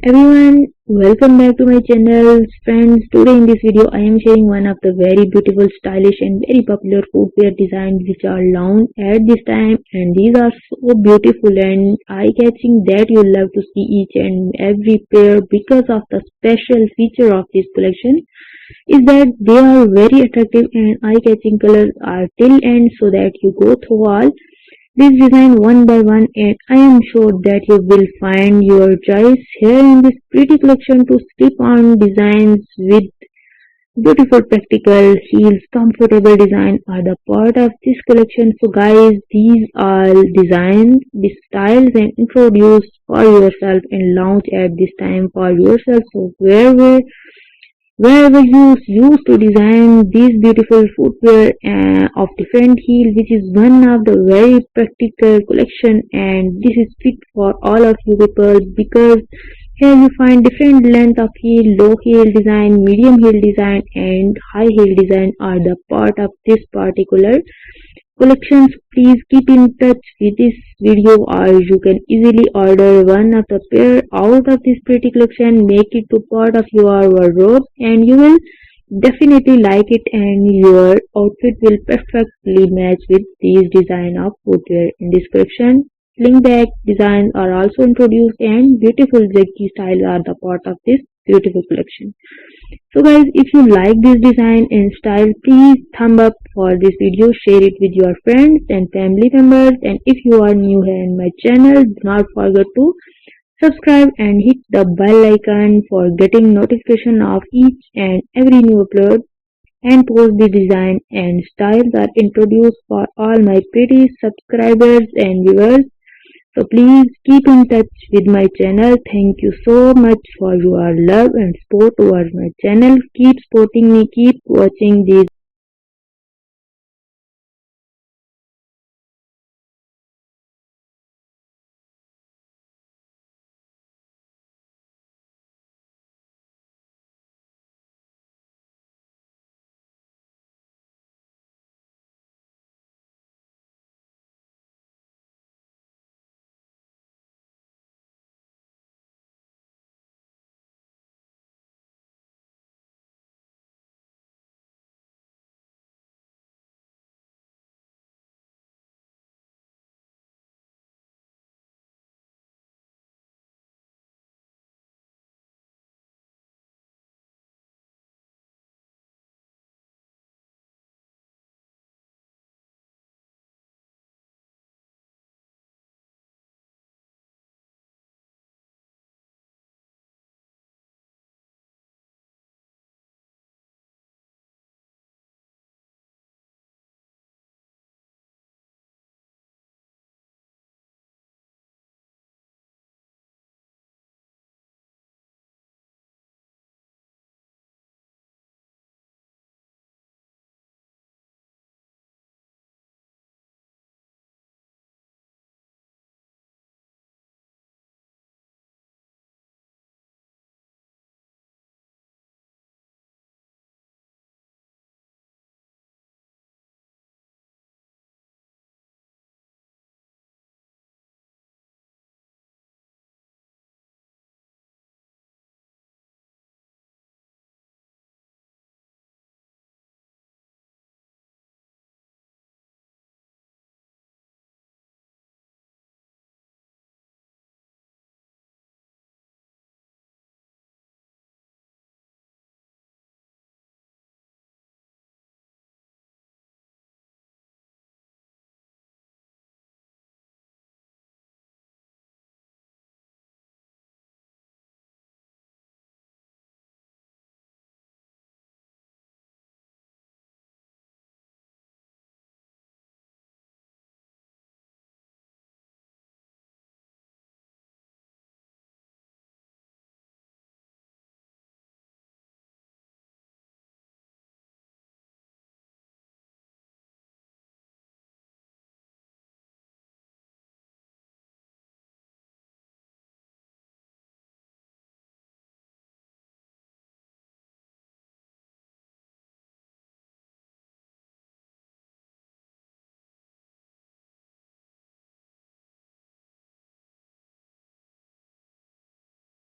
Everyone, welcome back to my channel. Friends, today in this video I am sharing one of the very beautiful, stylish and very popular footwear designs which are launched at this time, and these are so beautiful and eye-catching that you love to see each and every pair because of the special feature of this collection is that they are very attractive and eye-catching. Colors are till end so that you go through all this design one by one, and I am sure that you will find your choice here in this pretty collection to slip-on designs with beautiful practical heels. Comfortable design are the part of this collection. So guys, these are designs, these styles and introduced for yourself and launch at this time for yourself. So wherever you used to design these beautiful footwear of different heel, which is one of the very practical collection, and this is fit for all of you people because here you find different length of heel, low heel design, medium heel design and high heel design are the part of this particular collections. Please keep in touch with this video or you can easily order one of the pair out of this pretty collection, make it to part of your wardrobe and you will definitely like it and your outfit will perfectly match with these design of footwear. In this collection, sling back designs are also introduced and beautiful zigzag styles are the part of this beautiful collection. So guys, if you like this design and style, please thumb up for this video, share it with your friends and family members, and if you are new here in my channel, do not forget to subscribe and hit the bell icon for getting notification of each and every new upload and post. The design and styles are introduced for all my pretty subscribers and viewers. So please keep in touch with my channel. Thank you so much for your love and support towards my channel. Keep supporting me, keep watching these